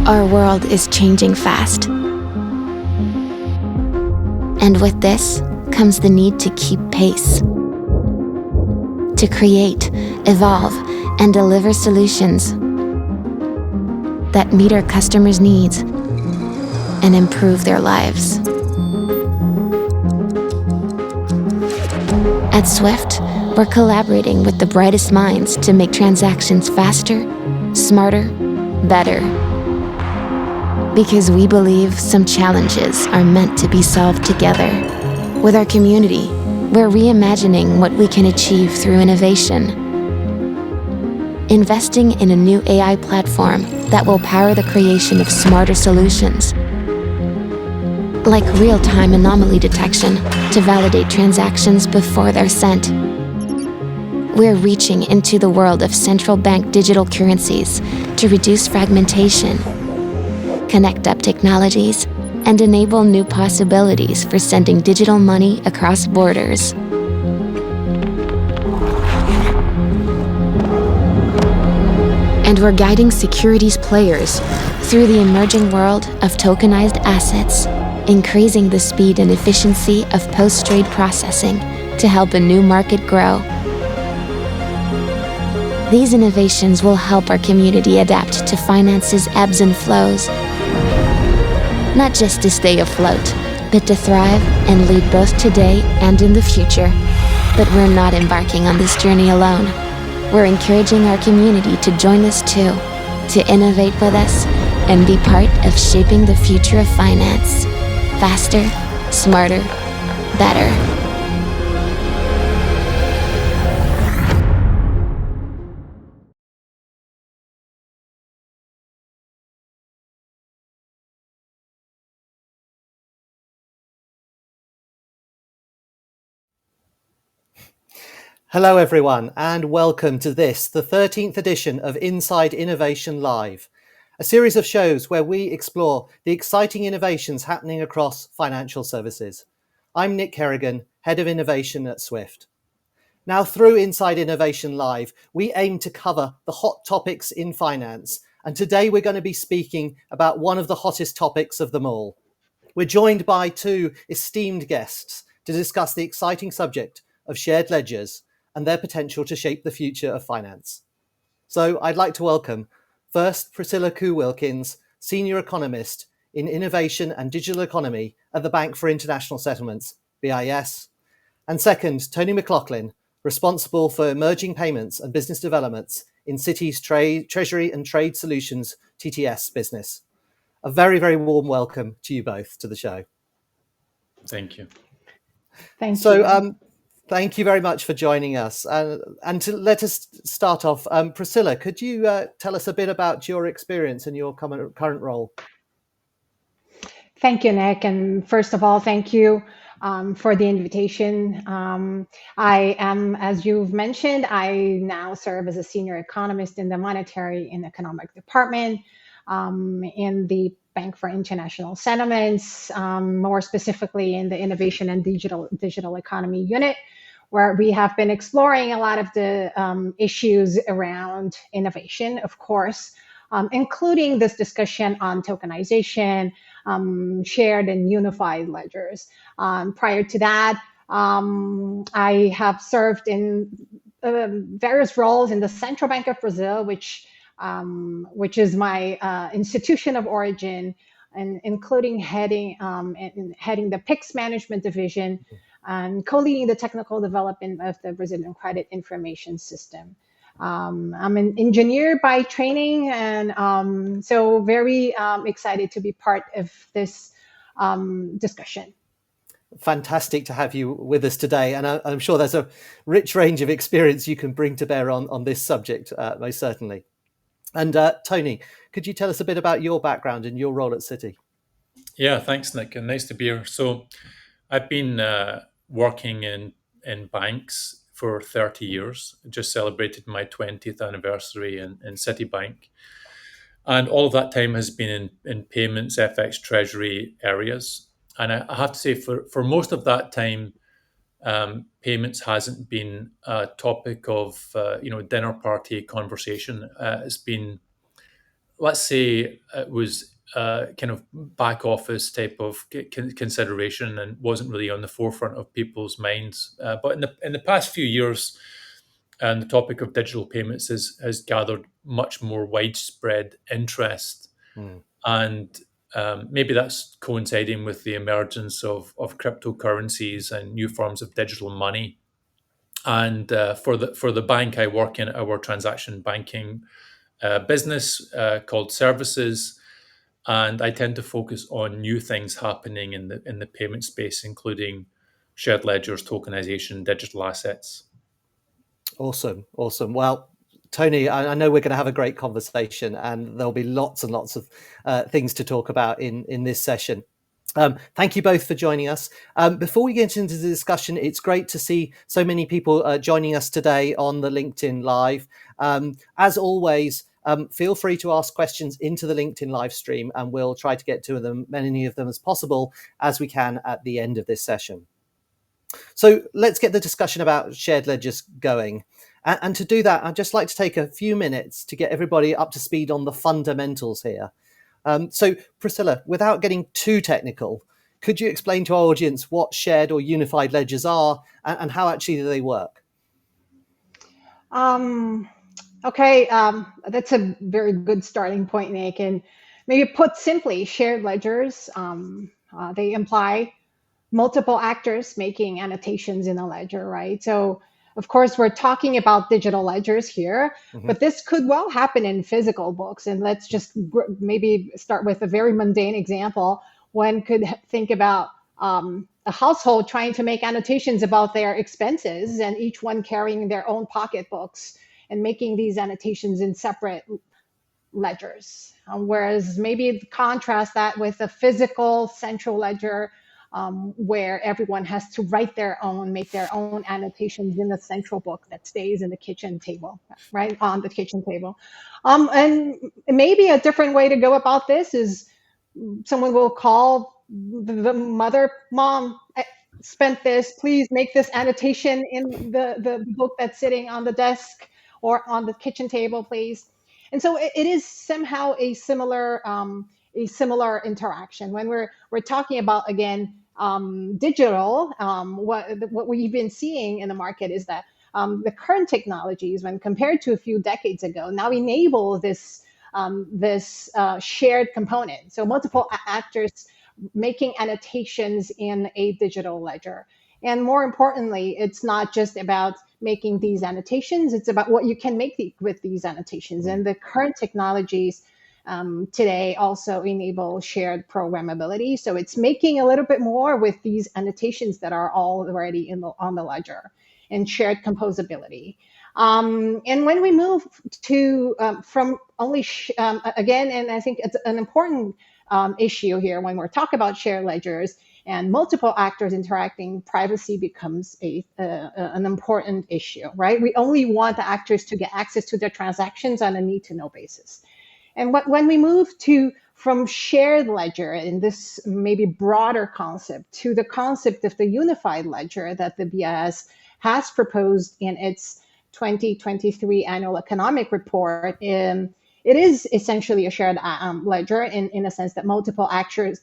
Our world is changing fast. And with this comes the need to keep pace. To create, evolve, and deliver solutions that meet our customers' needs and improve their lives. At Swift, we're collaborating with the brightest minds to make transactions faster, smarter, better. Because we believe some challenges are meant to be solved together. With our community, we're reimagining what we can achieve through innovation. Investing in a new AI platform that will power the creation of smarter solutions, like real-time anomaly detection to validate transactions before they're sent. We're reaching into the world of central bank digital currencies to reduce fragmentation, connect up technologies, and enable new possibilities for sending digital money across borders. And we're guiding securities players through the emerging world of tokenized assets, increasing the speed and efficiency of post-trade processing to help a new market grow. These innovations will help our community adapt to finance's ebbs and flows, not just to stay afloat, but to thrive and lead both today and in the future. But we're not embarking on this journey alone. We're encouraging our community to join us too, to innovate with us and be part of shaping the future of finance. Faster, smarter, better. Hello everyone, and welcome to this, the 13th edition of Inside Innovation Live, a series of shows where we explore the exciting innovations happening across financial services. I'm Nick Kerigan, Head of Innovation at Swift. Now, through Inside Innovation Live, we aim to cover the hot topics in finance, and today we're going to be speaking about one of the hottest topics of them all. We're joined by two esteemed guests to discuss the exciting subject of shared ledgers and their potential to shape the future of finance. So I'd like to welcome first Priscilla Koo Wilkens, Senior Economist in Innovation and Digital Economy at the Bank for International Settlements, BIS, and second, Tony McLaughlin, responsible for emerging payments and business developments in Citi's Treasury and Trade Solutions, TTS business. A very, very warm welcome to you both to the show. Thank you. Thank you. Thank you very much for joining us. And to let us start off, Priscilla, could you tell us a bit about your experience and your current role? Thank you, Nick. And first of all, thank you for the invitation. I am, as you've mentioned, I now serve as a senior economist in the Monetary and Economic Department in the Bank for International Settlements, more specifically in the Innovation and Digital Economy Unit, where we have been exploring a lot of the issues around innovation, of course, including this discussion on tokenization, shared and unified ledgers. Prior to that, I have served in various roles in the Central Bank of Brazil, which is my institution of origin, and including heading the PIX management division and co-leading the technical development of the Brazilian credit information system. I'm an engineer by training, and so very excited to be part of this discussion. Fantastic to have you with us today, and I'm sure there's a rich range of experience you can bring to bear on this subject, most certainly. And Tony, could you tell us a bit about your background and your role at Citi? Yeah, thanks, Nick, and nice to be here. So I've been working in banks for 30 years, just celebrated my 20th anniversary in Citibank. And all of that time has been in payments, FX, treasury areas. And I have to say, for most of that time, payments hasn't been a topic of dinner party conversation. It's been let's say it was kind of back office type of consideration and wasn't really on the forefront of people's minds. But in the past few years, and the topic of digital payments has gathered much more widespread interest. And maybe that's coinciding with the emergence of cryptocurrencies and new forms of digital money. And for the bank I work in, our transaction banking business called Services, and I tend to focus on new things happening in the payment space, including shared ledgers, tokenization, digital assets. Awesome. Well, Tony, I know we're going to have a great conversation, and there'll be lots and lots of things to talk about in this session. Thank you both for joining us. Before we get into the discussion, it's great to see so many people joining us today on the LinkedIn Live. As always, feel free to ask questions into the LinkedIn live stream, and we'll try to get to them, many of them as possible as we can at the end of this session. So let's get the discussion about shared ledgers going. And to do that, I'd just like to take a few minutes to get everybody up to speed on the fundamentals here. So Priscilla, without getting too technical, could you explain to our audience what shared or unified ledgers are and how actually do they work? Okay, that's a very good starting point, Nick. And maybe put simply, shared ledgers, they imply multiple actors making annotations in a ledger, right? So of course, we're talking about digital ledgers here, but this could well happen in physical books. And let's just maybe start with a very mundane example. One could think about a household trying to make annotations about their expenses, and each one carrying their own pocketbooks and making these annotations in separate ledgers. Whereas maybe contrast that with a physical central ledger where everyone has to make their own annotations in the central book that stays in the kitchen table, right, on the kitchen table. And maybe a different way to go about this is someone will call the mom, I spent this, please make this annotation in the book that's sitting on the desk or on the kitchen table, please. And so it is somehow a similar interaction when we're talking about, again, digital. What we've been seeing in the market is that the current technologies, when compared to a few decades ago, now enable this shared component. So multiple actors making annotations in a digital ledger. And more importantly, it's not just about making these annotations, it's about what you can make with these annotations. And the current technologies today also enable shared programmability. So it's making a little bit more with these annotations that are already on the ledger, and shared composability. And when we move to from only, again, and I think it's an important issue here when we're talking about shared ledgers and multiple actors interacting, privacy becomes an important issue, right? We only want the actors to get access to their transactions on a need-to-know basis. And when we move from shared ledger in this maybe broader concept to the concept of the unified ledger that the BIS has proposed in its 2023 annual economic report, it is essentially a shared ledger in a sense that multiple actors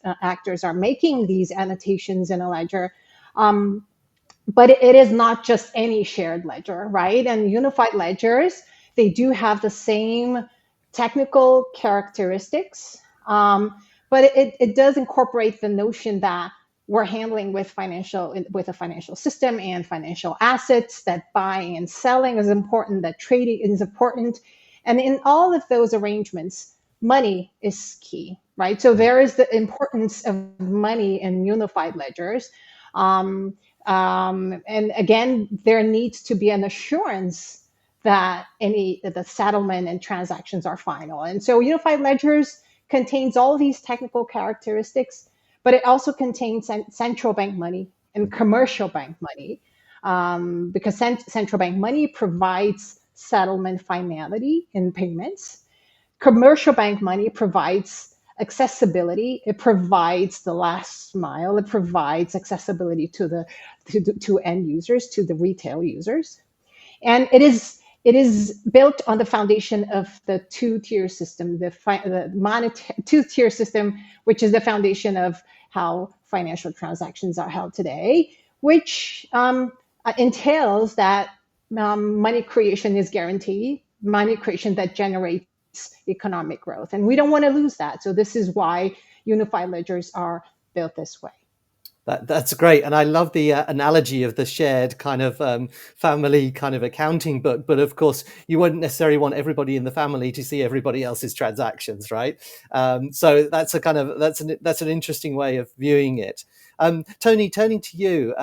are making these annotations in a ledger. But it is not just any shared ledger, right? And unified ledgers, they do have the same technical characteristics, but it does incorporate the notion that we're handling with a financial system and financial assets, that buying and selling is important, that trading is important. And in all of those arrangements, money is key, right? So there is the importance of money in unified ledgers. And again, there needs to be an assurance that the settlement and transactions are final. And so unified ledgers contains all these technical characteristics, but it also contains central bank money and commercial bank money, because central bank money provides settlement finality in payments. Commercial bank money provides accessibility. It provides the last mile. It provides accessibility to end users, to the retail users. And it is It is built on the foundation of the two-tier system, the monetary two-tier system, which is the foundation of how financial transactions are held today, which entails that money creation is guaranteed, money creation that generates economic growth. And we don't want to lose that. So this is why unified ledgers are built this way. That's great, and I love the analogy of the shared kind of family kind of accounting book. But of course, you wouldn't necessarily want everybody in the family to see everybody else's transactions, right? So that's a kind of that's an interesting way of viewing it. Tony, turning to you,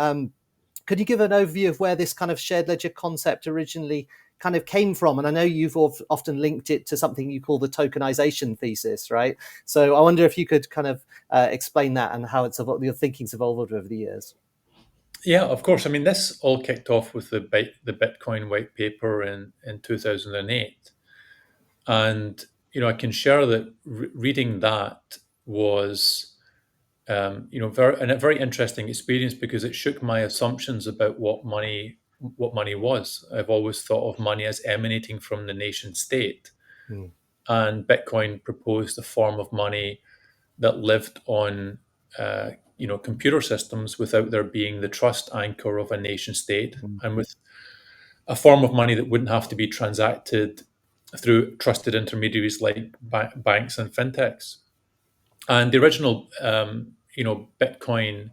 could you give an overview of where this kind of shared ledger concept originally kind of came from? And I know you've often linked it to something you call the tokenization thesis, right? So I wonder if you could kind of explain that and how your thinking's evolved over the years. Yeah, of course. I mean, this all kicked off with the Bitcoin white paper in 2008. And, I can share that reading that was, a very interesting experience, because it shook my assumptions about what money was. I've always thought of money as emanating from the nation state. Mm. And Bitcoin proposed a form of money that lived on computer systems without there being the trust anchor of a nation state, and with a form of money that wouldn't have to be transacted through trusted intermediaries like banks and fintechs. And the original Bitcoin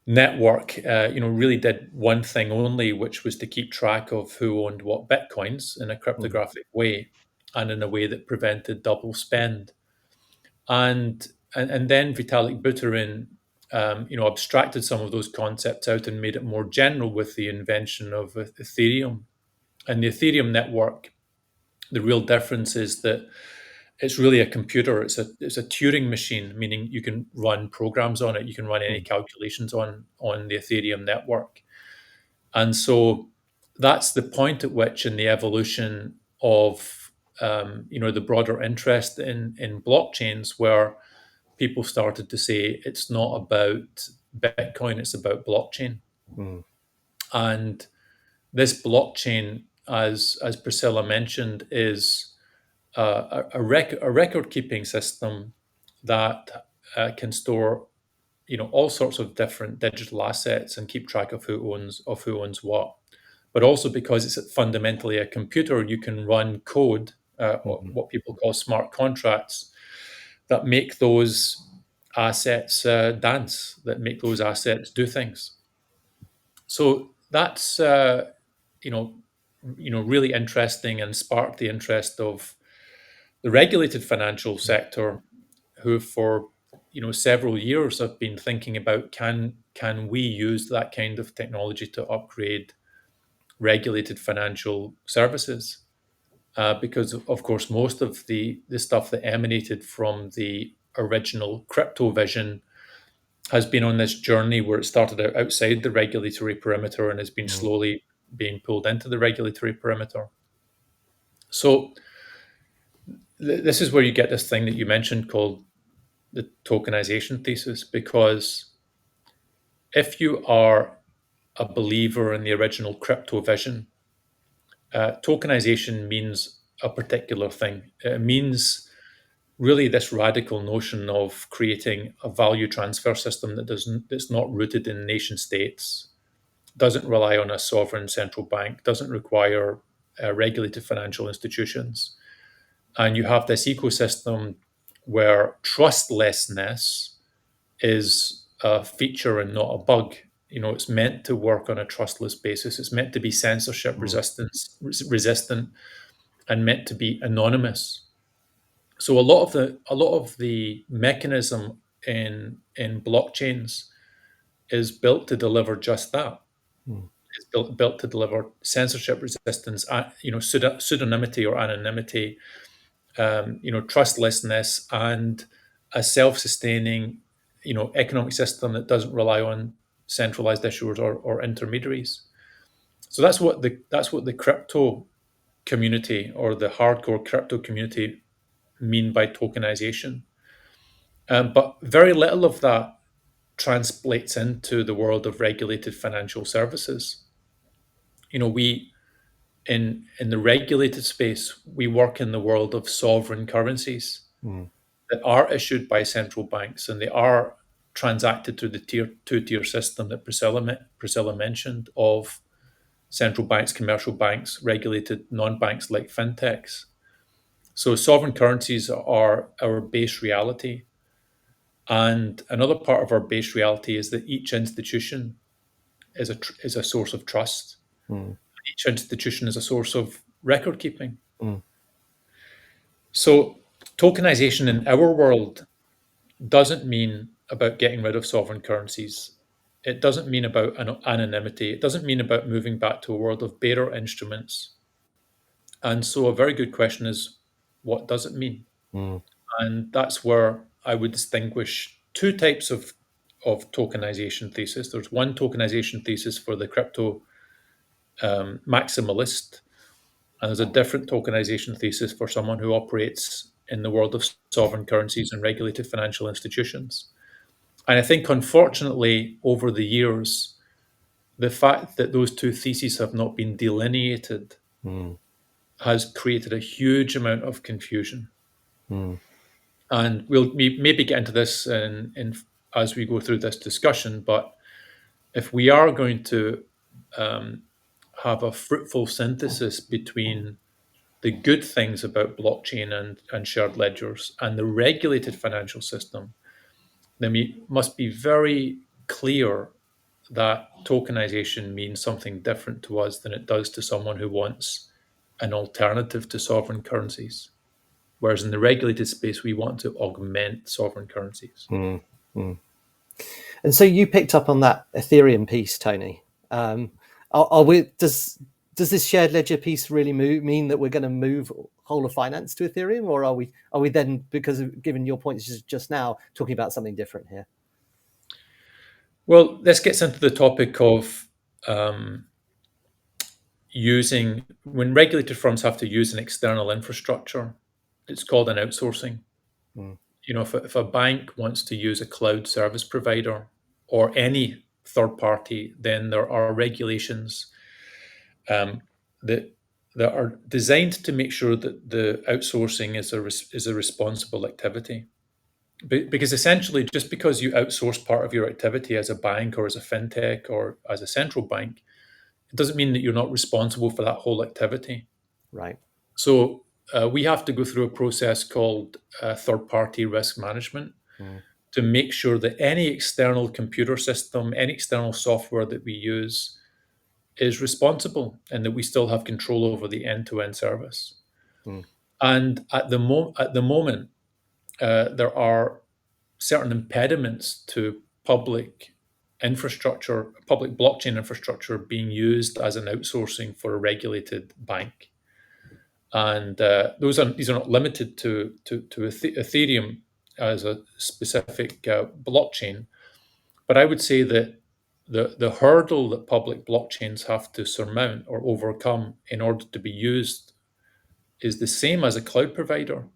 network really did one thing only, which was to keep track of who owned what Bitcoins in a cryptographic way, and in a way that prevented double spend. And then Vitalik Buterin, abstracted some of those concepts out and made it more general with the invention of Ethereum. And the Ethereum network, the real difference is that it's really a computer. It's a Turing machine, meaning you can run programs on it. You can run any calculations on the Ethereum network. And so that's the point at which, in the evolution of the broader interest in blockchains, where people started to say it's not about Bitcoin, it's about blockchain. Mm. And this blockchain, as Priscilla mentioned, is a record keeping system that can store all sorts of different digital assets and keep track of who owns what. But also, because it's fundamentally a computer, you can run code, or what people call smart contracts, that make those assets dance, that make those assets do things. So that's really interesting, and sparked the interest of the regulated financial sector, who for several years have been thinking about, can we use that kind of technology to upgrade regulated financial services? Because of course, most of the stuff that emanated from the original crypto vision has been on this journey where it started out outside the regulatory perimeter and has been slowly being pulled into the regulatory perimeter. So this is where you get this thing that you mentioned called the tokenization thesis, because if you are a believer in the original crypto vision, tokenization means a particular thing. It means really this radical notion of creating a value transfer system that's not rooted in nation states, doesn't rely on a sovereign central bank, doesn't require regulated financial institutions. And you have this ecosystem where trustlessness is a feature and not a bug. It's meant to work on a trustless basis. It's meant to be censorship resistant and meant to be anonymous. So a lot of the mechanism in blockchains is built to deliver just that. It's built to deliver censorship resistance, pseudonymity or anonymity, trustlessness, and a self-sustaining, economic system that doesn't rely on centralized issuers or intermediaries. So that's what the crypto community, or the hardcore crypto community, mean by tokenization. But very little of that translates into the world of regulated financial services. We in the regulated space, we work in the world of sovereign currencies that are issued by central banks, and they are transacted through the two-tier system that Priscilla mentioned of central banks, commercial banks, regulated non-banks like fintechs. So sovereign currencies are our base reality. And another part of our base reality is that each institution is a source of trust. Each institution is a source of record keeping. So tokenization in our world doesn't mean about getting rid of sovereign currencies. It doesn't mean about anonymity. It doesn't mean about moving back to a world of bearer instruments. And so a very good question is, what does it mean? And that's where I would distinguish two types of tokenization thesis. There's one tokenization thesis for the crypto maximalist, and there's a different tokenization thesis for someone who operates in the world of sovereign currencies and regulated financial institutions. And I think, unfortunately, over the years, the fact that those two theses have not been delineated has created a huge amount of confusion. And we'll maybe get into this as we go through this discussion. But if we are going to have a fruitful synthesis between the good things about blockchain and shared ledgers and the regulated financial system, then we must be very clear that tokenization means something different to us than it does to someone who wants an alternative to sovereign currencies. Whereas in the regulated space, we want to augment sovereign currencies. And so you picked up on that Ethereum piece, Tony. Does this shared ledger piece really mean that we're going to move whole of finance to Ethereum, or are we then, because of, given your points just now, talking about something different here? Well, this gets into the topic of when regulated firms have to use an external infrastructure. It's called an outsourcing. You know, if a bank wants to use a cloud service provider or any third party, then there are regulations that are designed to make sure that the outsourcing is a responsible activity. Because essentially, just because you outsource part of your activity as a bank or as a fintech or as a central bank, it doesn't mean that you're not responsible for that whole activity. Right. So we have to go through a process called third-party risk management to make sure that any external computer system, any external software that we use is responsible and that we still have control over the end-to-end service. And at the moment, there are certain impediments to public blockchain infrastructure being used as an outsourcing for a regulated bank. And these are not limited to Ethereum as a specific blockchain, but I would say that the hurdle that public blockchains have to surmount or overcome in order to be used is the same as a cloud provider,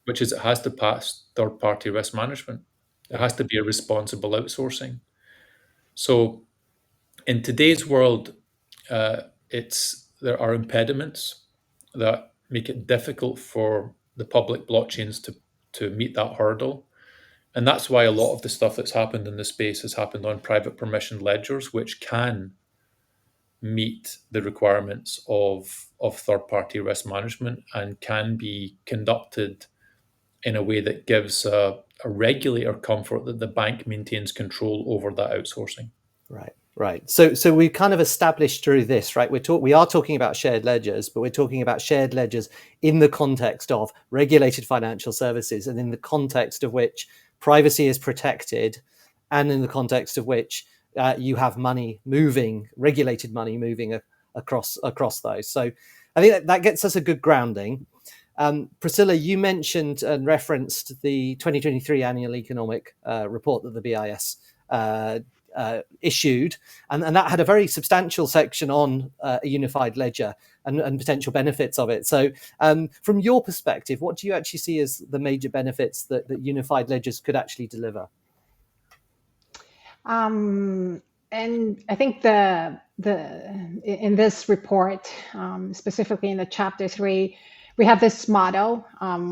which is it has to pass third-party risk management. It has to be a responsible outsourcing. So in today's world, there are impediments that make it difficult for the public blockchains to meet that hurdle. And that's why a lot of the stuff that's happened in the space has happened on private permissioned ledgers, which can meet the requirements of third-party risk management and can be conducted in a way that gives a regulator comfort that the bank maintains control over that outsourcing. Right. So we've kind of established through this, right? We are talking about shared ledgers, but we're talking about shared ledgers in the context of regulated financial services and in the context of which privacy is protected and in the context of which you have money moving, regulated money moving across those. So I think that gets us a good grounding. Priscilla, you mentioned and referenced the 2023 annual economic report that the BIS issued, and that had a very substantial section on a unified ledger and potential benefits of it. So from your perspective, what do you actually see as the major benefits that unified ledgers could actually deliver? And I think the in this report, specifically in the chapter 3, we have this model,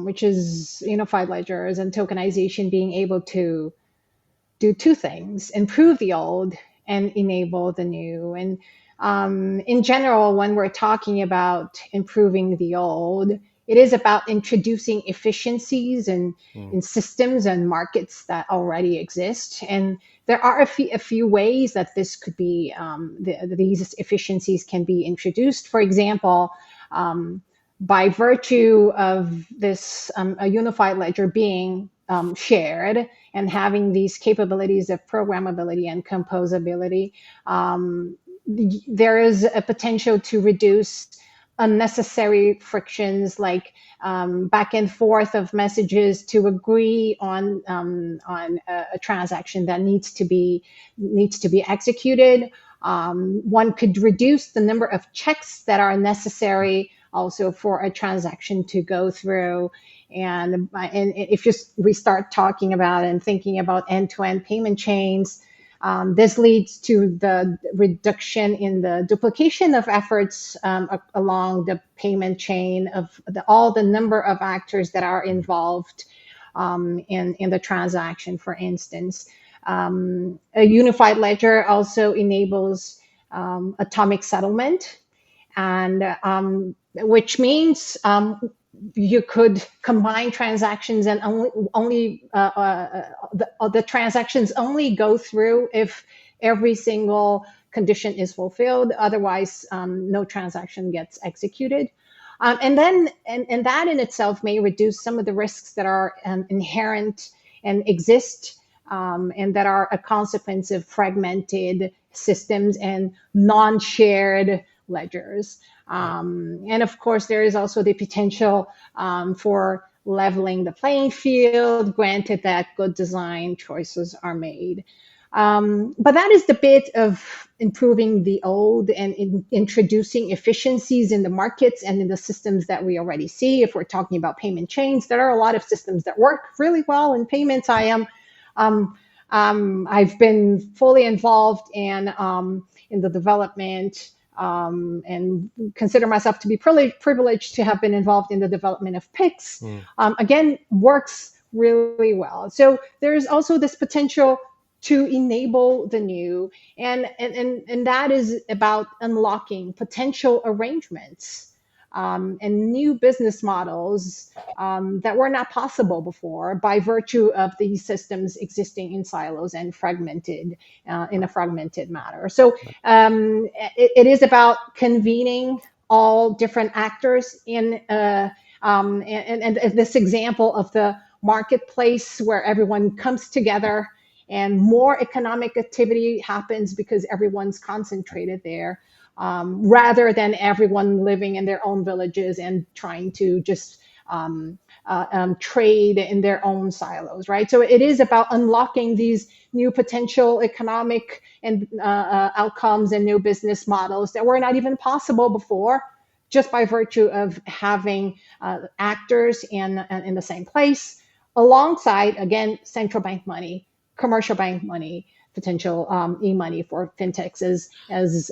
which is unified ledgers and tokenization being able to do two things: improve the old and enable the new. And in general, when we're talking about improving the old, it is about introducing efficiencies in systems and markets that already exist. And there are a few ways that this could be, these efficiencies can be introduced. For example, by virtue of this a unified ledger being shared and having these capabilities of programmability and composability, there is a potential to reduce unnecessary frictions, like back and forth of messages to agree on a transaction that needs to be executed. One could reduce the number of checks that are necessary also for a transaction to go through. And if we start talking about and thinking about end-to-end payment chains, this leads to the reduction in the duplication of efforts along the payment chain of all the number of actors that are involved in the transaction, for instance. A unified ledger also enables atomic settlement, and which means you could combine transactions, and the transactions only go through if every single condition is fulfilled. Otherwise, no transaction gets executed. And that in itself may reduce some of the risks that are inherent and exist, and that are a consequence of fragmented systems and non-shared ledgers. And of course, there is also the potential for leveling the playing field, granted that good design choices are made. But that is the bit of improving the old and introducing efficiencies in the markets and in the systems that we already see. If we're talking about payment chains, there are a lot of systems that work really well in payments. I've been fully involved in the development, and consider myself to be privileged to have been involved in the development of PICs. Again, works really well. So there's also this potential to enable the new, and that is about unlocking potential arrangements and new business models that were not possible before by virtue of these systems existing in silos and fragmented in a fragmented manner. So it is about convening all different actors in and this example of the marketplace where everyone comes together and more economic activity happens because everyone's concentrated there, rather than everyone living in their own villages and trying to just trade in their own silos, right? So it is about unlocking these new potential economic and outcomes and new business models that were not even possible before, just by virtue of having actors in the same place, alongside, again, central bank money, commercial bank money, potential e-money for fintechs, as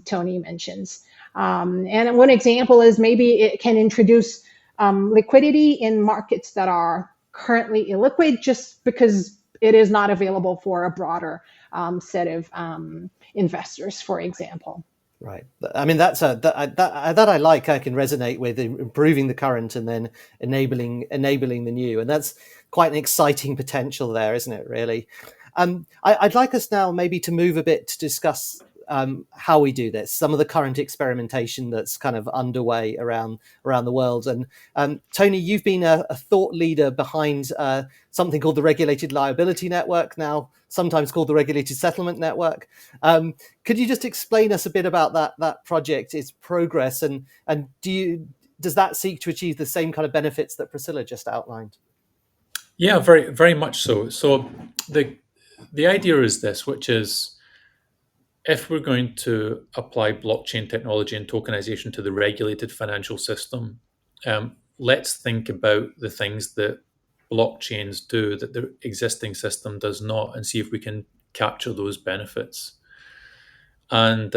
Tony mentions. And one example is maybe it can introduce liquidity in markets that are currently illiquid, just because it is not available for a broader set of investors, for example. Right. I mean, that I like. I can resonate with improving the current and then enabling the new, and that's quite an exciting potential there, isn't it? Really. I'd like us now maybe to move a bit to discuss how we do this, some of the current experimentation that's kind of underway around the world. And Tony, you've been a thought leader behind something called the Regulated Liability Network, now sometimes called the Regulated Settlement Network. Could you just explain us a bit about that project, its progress, and does that seek to achieve the same kind of benefits that Priscilla just outlined? Yeah, very, very much so. So the idea is this, which is, if we're going to apply blockchain technology and tokenization to the regulated financial system, let's think about the things that blockchains do that the existing system does not, and see if we can capture those benefits. And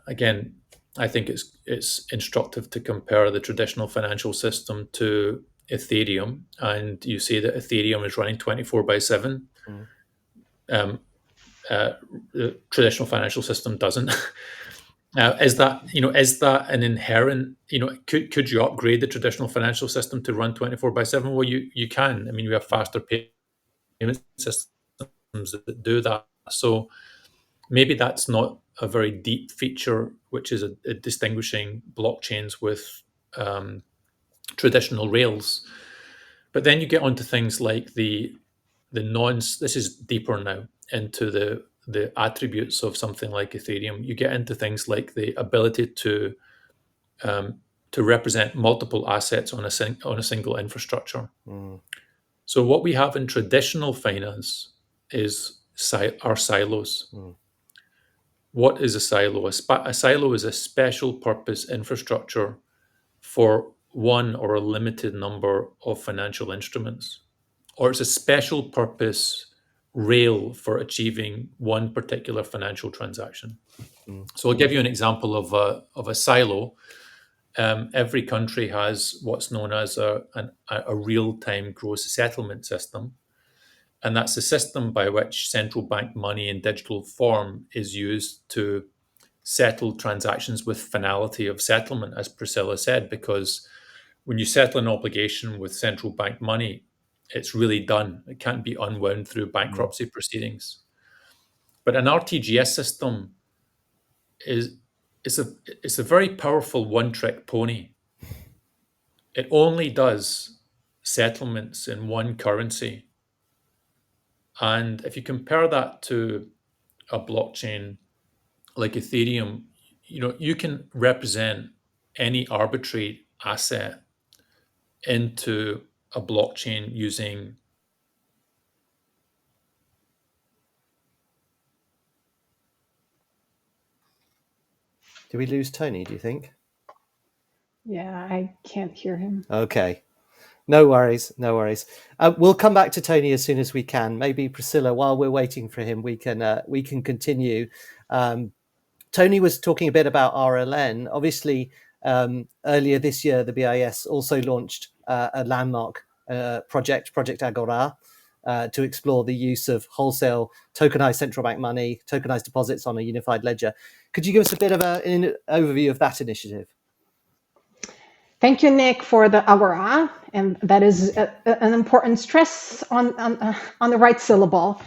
again, I think it's instructive to compare the traditional financial system to Ethereum, and you see that Ethereum is running 24/7. Mm. The traditional financial system doesn't. Is that an inherent, could you upgrade the traditional financial system to run 24/7? Well, you can. I mean, we have faster payment systems that do that. So maybe that's not a very deep feature, which is a distinguishing blockchains with traditional rails. But then you get onto things like the this is deeper now into the attributes of something like Ethereum. You get into things like the ability to represent multiple assets on a single infrastructure. Mm. So what we have in traditional finance is our silos. Mm. What is a silo? A silo is a special purpose infrastructure for one or a limited number of financial instruments, or it's a special purpose rail for achieving one particular financial transaction. Mm. So I'll give you an example of a silo. Every country has what's known as a real-time gross settlement system, and that's the system by which central bank money in digital form is used to settle transactions with finality of settlement, as Priscilla said, because when you settle an obligation with central bank money, it's really done. It can't be unwound through bankruptcy proceedings. But an RTGS system is it's a very powerful one-trick pony. It only does settlements in one currency. And if you compare that to a blockchain like Ethereum, you can represent any arbitrary asset into a blockchain using. Did we lose Tony, do you think? Yeah, I can't hear him. Okay. No worries. We'll come back to Tony as soon as we can. Maybe Priscilla, while we're waiting for him, we can continue. Tony was talking a bit about RLN. Obviously, earlier this year, the BIS also launched a landmark project, Project Agora, to explore the use of wholesale tokenized central bank money, tokenized deposits on a unified ledger. Could you give us a bit of an overview of that initiative? Thank you, Nick, for the Agora, and that is an important stress on the right syllable.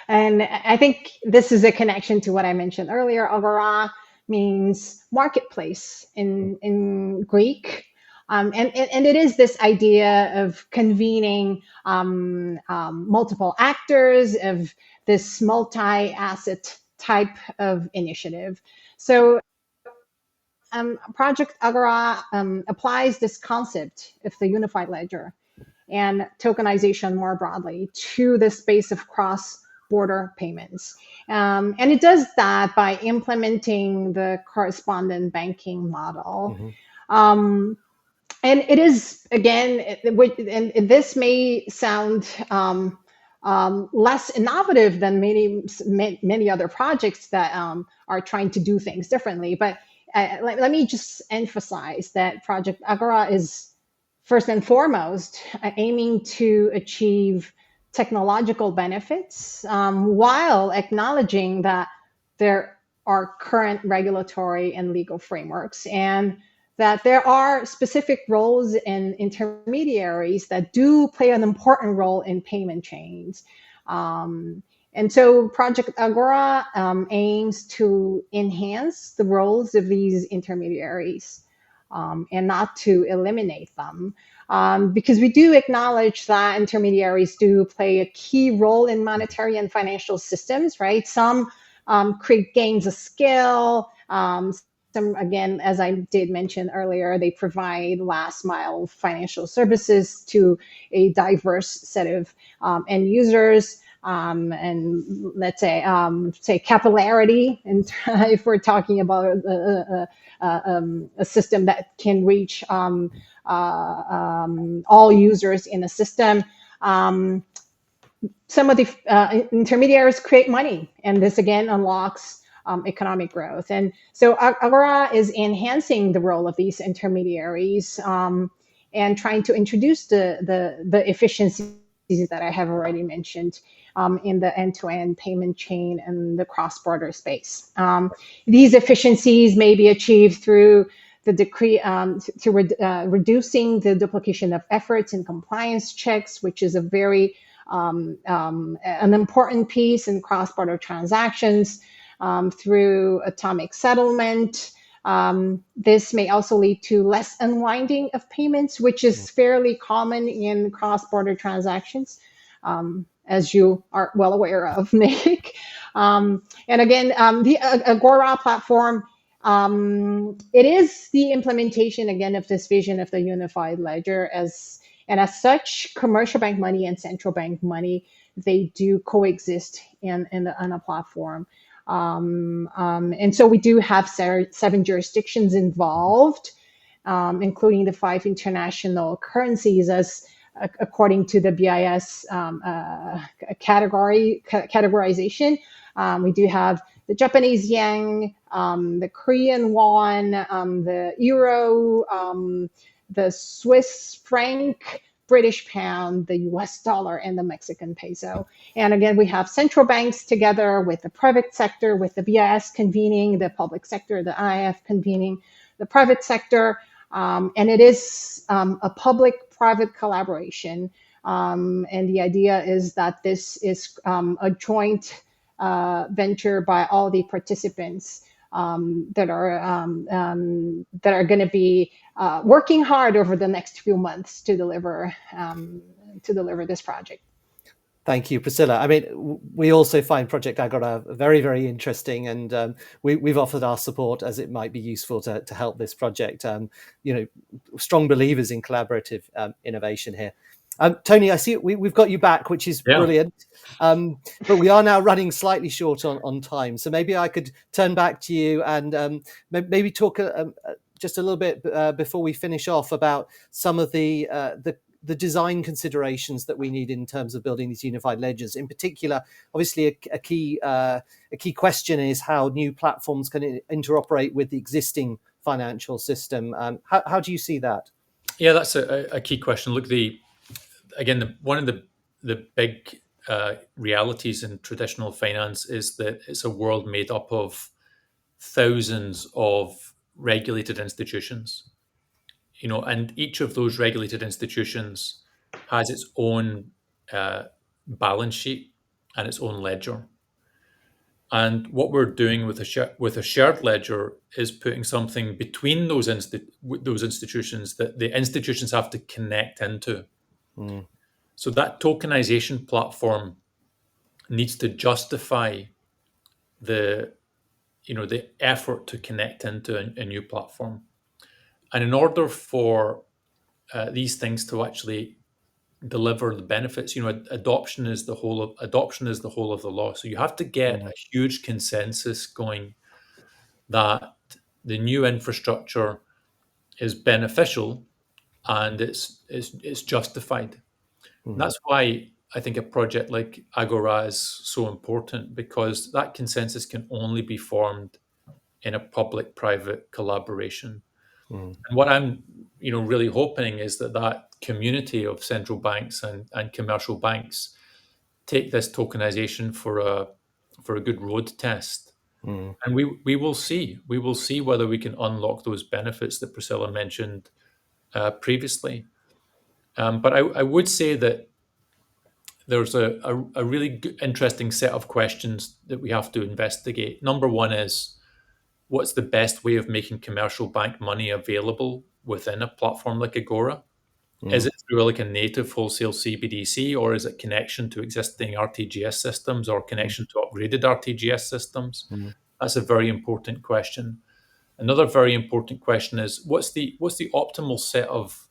And I think this is a connection to what I mentioned earlier. Agora means marketplace in Greek. And it is this idea of convening multiple actors, of this multi-asset type of initiative. So Project Agora applies this concept of the unified ledger and tokenization more broadly to the space of cross-border payments. And it does that by implementing the correspondent banking model. Mm-hmm. And it is, again, and this may sound less innovative than many other projects that are trying to do things differently. But let me just emphasize that Project Agora is first and foremost aiming to achieve technological benefits while acknowledging that there are current regulatory and legal frameworks, and that there are specific roles and intermediaries that do play an important role in payment chains. And so Project Agora aims to enhance the roles of these intermediaries and not to eliminate them. Because we do acknowledge that intermediaries do play a key role in monetary and financial systems, right? Some create gains of scale. Some, again, as I did mention earlier, they provide last mile financial services to a diverse set of end users. And let's say capillarity, and if we're talking about a system that can reach all users in a system. Some of the intermediaries create money, and this again unlocks economic growth. And so Agora is enhancing the role of these intermediaries and trying to introduce the efficiencies that I have already mentioned in the end-to-end payment chain and the cross-border space. These efficiencies may be achieved through the decree reducing the duplication of efforts and compliance checks, which is a very an important piece in cross-border transactions, through atomic settlement. This may also lead to less unwinding of payments, which is fairly common in cross-border transactions, as you are well aware of, Nick. And again, the Agora platform, it is the implementation, again, of this vision of the unified ledger. And as such, commercial bank money and central bank money, they do coexist on a platform. And so we do have 7 jurisdictions involved, including the 5 international currencies, as according to the BIS categorization. We do have the Japanese yen, the Korean won, the euro, the Swiss franc, British pound, the US dollar, and the Mexican peso. And again, we have central banks together with the private sector, with the BIS convening the public sector, the IF convening the private sector. And it is a public-private collaboration. And the idea is that this is a joint venture by all the participants that are going to be working hard over the next few months to deliver this project. Thank you, Priscilla. I mean, we also find Project Agora very, very interesting, and we've offered our support as it might be useful to help this project. Strong believers in collaborative innovation here. Tony, I see we've got you back, which is brilliant. But we are now running slightly short on time. So maybe I could turn back to you and maybe talk just a little bit before we finish off about some of the design considerations that we need in terms of building these unified ledgers. In particular, obviously, a key question is how new platforms can interoperate with the existing financial system. How do you see that? Yeah, that's a key question. Look, one of the big realities in traditional finance is that it's a world made up of thousands of regulated institutions. And each of those regulated institutions has its own balance sheet and its own ledger. And what we're doing with a shared ledger is putting something between those institutions that the institutions have to connect into. So that tokenization platform needs to justify the effort to connect into a new platform. And in order for these things to actually deliver the benefits, adoption is the whole of the law. So you have to get a huge consensus going that the new infrastructure is beneficial and it's justified. And that's why I think a project like Agora is so important, because that consensus can only be formed in a public-private collaboration. And what I'm really hoping is that community of central banks and commercial banks take this tokenization for a good road test. And we will see whether we can unlock those benefits that Priscilla mentioned previously. But I would say that there's a really interesting set of questions that we have to investigate. Number one is, what's the best way of making commercial bank money available within a platform like Agora? Is it through like a native wholesale CBDC, or is it connection to existing RTGS systems or connection to upgraded RTGS systems? That's a very important question. Another very important question is, what's the optimal set of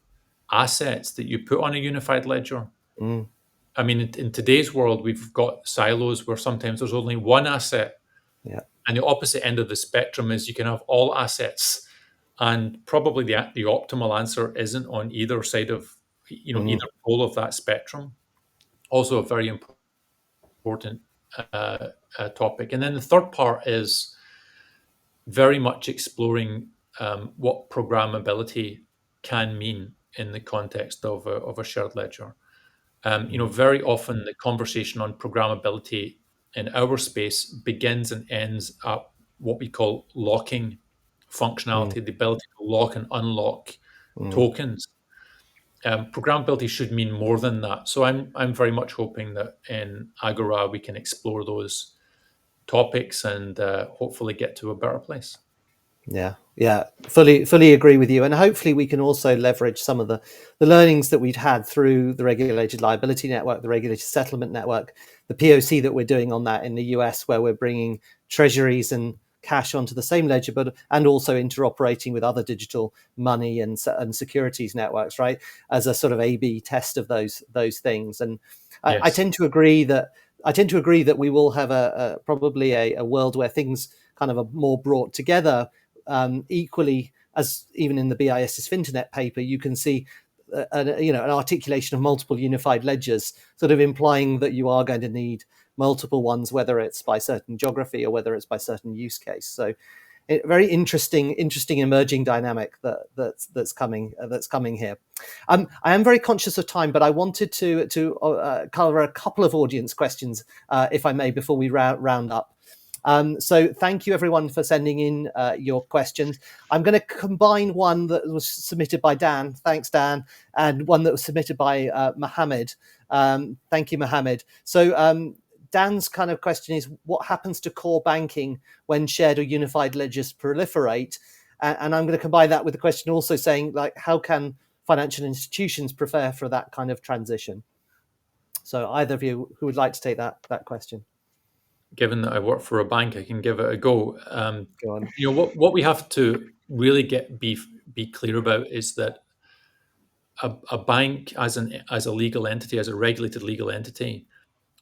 assets that you put on a unified ledger? I mean, in today's world, we've got silos where sometimes there's only one asset. And the opposite end of the spectrum is you can have all assets. And probably the optimal answer isn't on either side of, either pole of that spectrum. Also a very important topic. And then the third part is very much exploring what programmability can mean in the context of a shared ledger. Very often the conversation on programmability in our space begins and ends at what we call locking functionality, the ability to lock and unlock tokens. Programmability should mean more than that. So I'm very much hoping that in Agora we can explore those topics and hopefully get to a better place. Yeah, fully agree with you, and hopefully we can also leverage some of the learnings that we've had through the Regulated Liability Network, the Regulated Settlement Network, the POC that we're doing on that in the US, where we're bringing treasuries and cash onto the same ledger, and also interoperating with other digital money and securities networks, right, as a sort of A/B test of those things. And Yes. I tend to agree that we will have probably a world where things kind of are more brought together. Equally, as even in the BIS's FinterNet paper, you can see an articulation of multiple unified ledgers, sort of implying that you are going to need multiple ones, whether it's by certain geography or whether it's by certain use case. So, very interesting emerging dynamic that's coming here. I am very conscious of time, but I wanted to cover a couple of audience questions, if I may, before we round up. So thank you everyone for sending in your questions. I'm going to combine one that was submitted by Dan, thanks Dan, and one that was submitted by Mohammed. Thank you, Mohammed. So Dan's kind of question is, what happens to core banking when shared or unified ledgers proliferate? And I'm going to combine that with the question also saying, like, how can financial institutions prepare for that kind of transition? So either of you who would like to take that question? Given that I work for a bank, I can give it a go. Go on. What we have to really be clear about is that a bank as a legal entity, as a regulated legal entity,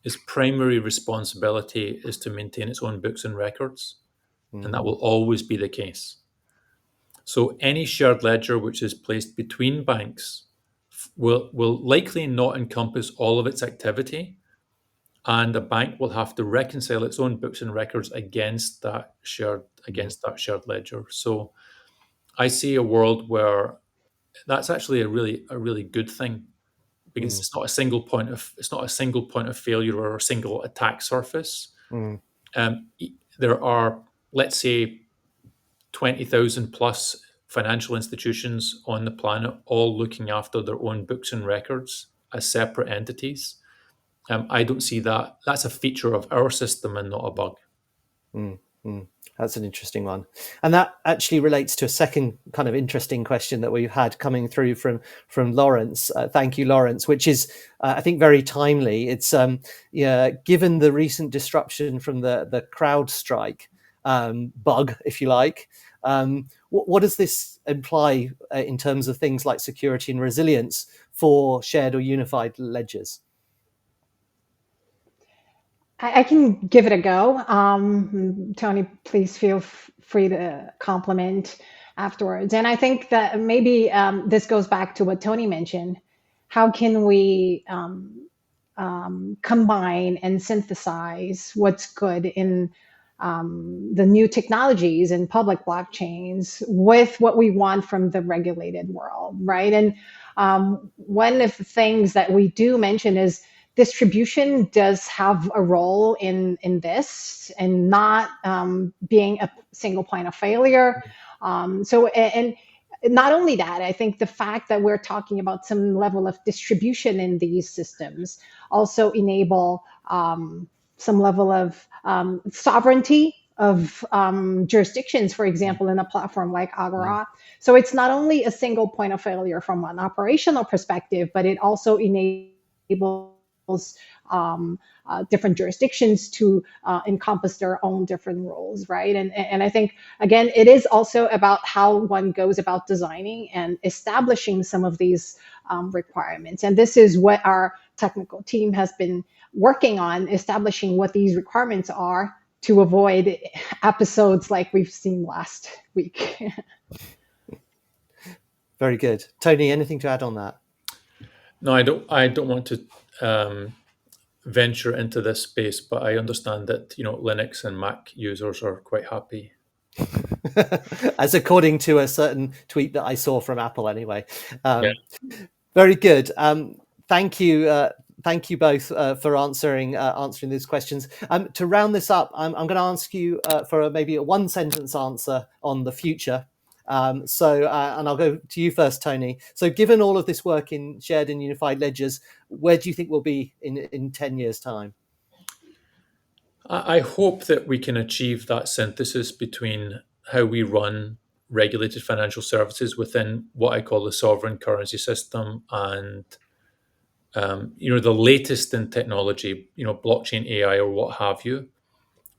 its primary responsibility is to maintain its own books and records, and that will always be the case. So any shared ledger which is placed between banks will likely not encompass all of its activity, and a bank will have to reconcile its own books and records against that shared ledger. So I see a world where that's actually a really good thing, because it's not a single point of failure or a single attack surface. There are, let's say, 20,000 plus financial institutions on the planet, all looking after their own books and records as separate entities. I don't see that. That's a feature of our system and not a bug. That's an interesting one. And that actually relates to a second kind of interesting question that we've had coming through from Lawrence. Thank you, Lawrence, which is, I think, very timely. It's given the recent disruption from the CrowdStrike bug, if you like, what does this imply in terms of things like security and resilience for shared or unified ledgers? I can give it a go. Tony, please feel free to compliment afterwards. And I think that maybe this goes back to what Tony mentioned. How can we combine and synthesize what's good in the new technologies and public blockchains with what we want from the regulated world, right? And one of the things that we do mention is distribution does have a role in this, and not being a single point of failure. And not only that, I think the fact that we're talking about some level of distribution in these systems also enable some level of sovereignty of jurisdictions, for example, in a platform like Agora. So it's not only a single point of failure from an operational perspective, but it also enables different jurisdictions to encompass their own different roles, right? And I think, again, it is also about how one goes about designing and establishing some of these requirements. And this is what our technical team has been working on, establishing what these requirements are to avoid episodes like we've seen last week. Very good. Tony, anything to add on that? No, I don't want to venture into this space, but I understand that Linux and Mac users are quite happy. as according to a certain tweet that I saw from Apple anyway. Yeah. Very good. Thank you. Thank you both for answering these questions. To round this up, I'm going to ask you for maybe a one-sentence answer on the future. And I'll go to you first, Tony. So given all of this work in shared and unified ledgers, where do you think we'll be in 10 years' time? I hope that we can achieve that synthesis between how we run regulated financial services within what I call the sovereign currency system and the latest in technology, blockchain, AI, or what have you,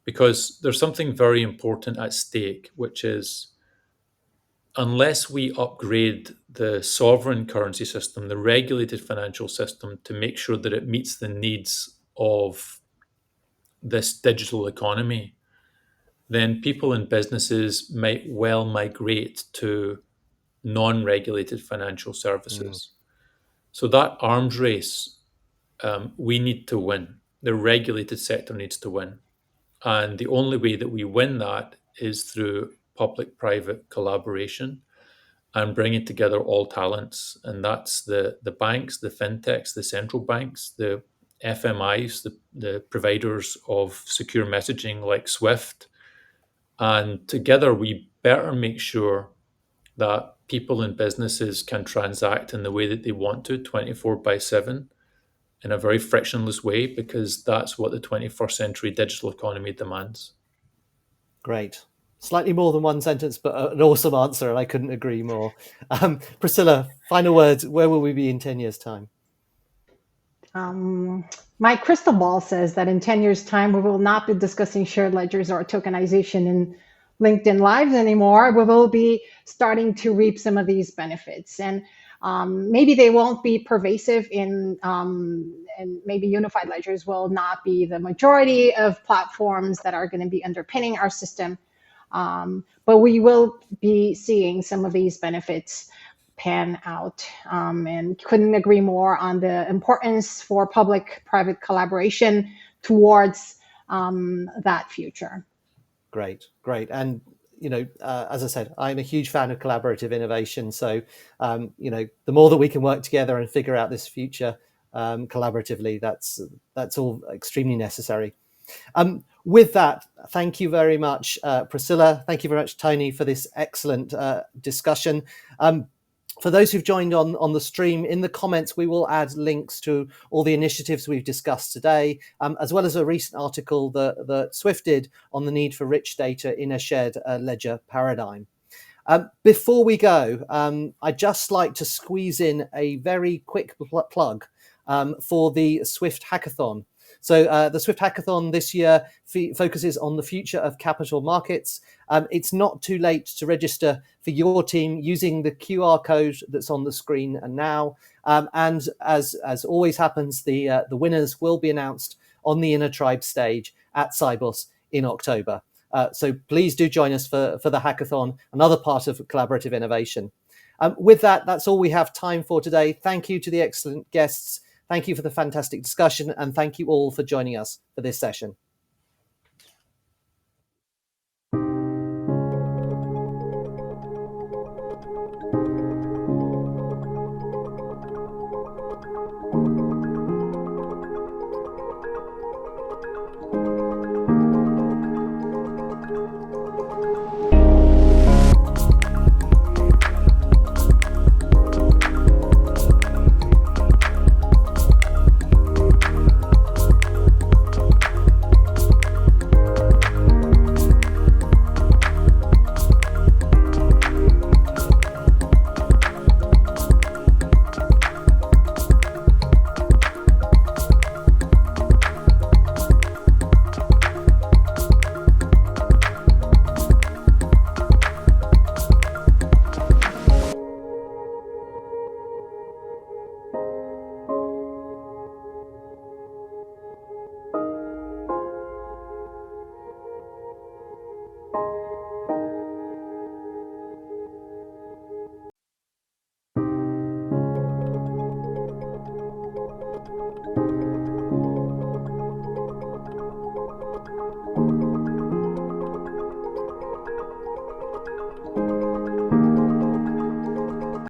because there's something very important at stake, which is unless we upgrade the sovereign currency system, the regulated financial system, to make sure that it meets the needs of this digital economy, then people and businesses might well migrate to non-regulated financial services. So that arms race, we need to win. The regulated sector needs to win. And the only way that we win that is through public-private collaboration and bringing together all talents. And that's the banks, the fintechs, the central banks, the FMIs, the providers of secure messaging like SWIFT. And together we better make sure that people and businesses can transact in the way that they want to 24/7 in a very frictionless way, because that's what the 21st century digital economy demands. Great. Slightly more than one sentence, but an awesome answer, and I couldn't agree more. Priscilla, final words. Where will we be in 10 years' time? My crystal ball says that in 10 years' time, we will not be discussing shared ledgers or tokenization in LinkedIn Lives anymore. We will be starting to reap some of these benefits. And maybe they won't be pervasive and maybe unified ledgers will not be the majority of platforms that are going to be underpinning our system. But we will be seeing some of these benefits pan out, and couldn't agree more on the importance for public-private collaboration towards that future. Great. And as I said, I'm a huge fan of collaborative innovation. So the more that we can work together and figure out this future collaboratively, that's all extremely necessary. With that, thank you very much, Priscilla. Thank you very much, Tony, for this excellent discussion. For those who've joined on the stream, in the comments, we will add links to all the initiatives we've discussed today, as well as a recent article that Swift did on the need for rich data in a shared ledger paradigm. Before we go, I'd just like to squeeze in a very quick plug for the Swift Hackathon. So the Swift Hackathon this year focuses on the future of capital markets. It's not too late to register for your team using the QR code that's on the screen now. And as always happens, the winners will be announced on the Inner Tribe stage at Cybos in October. So please do join us for the hackathon, another part of collaborative innovation. With that, that's all we have time for today. Thank you to the excellent guests. Thank you for the fantastic discussion, and thank you all for joining us for this session.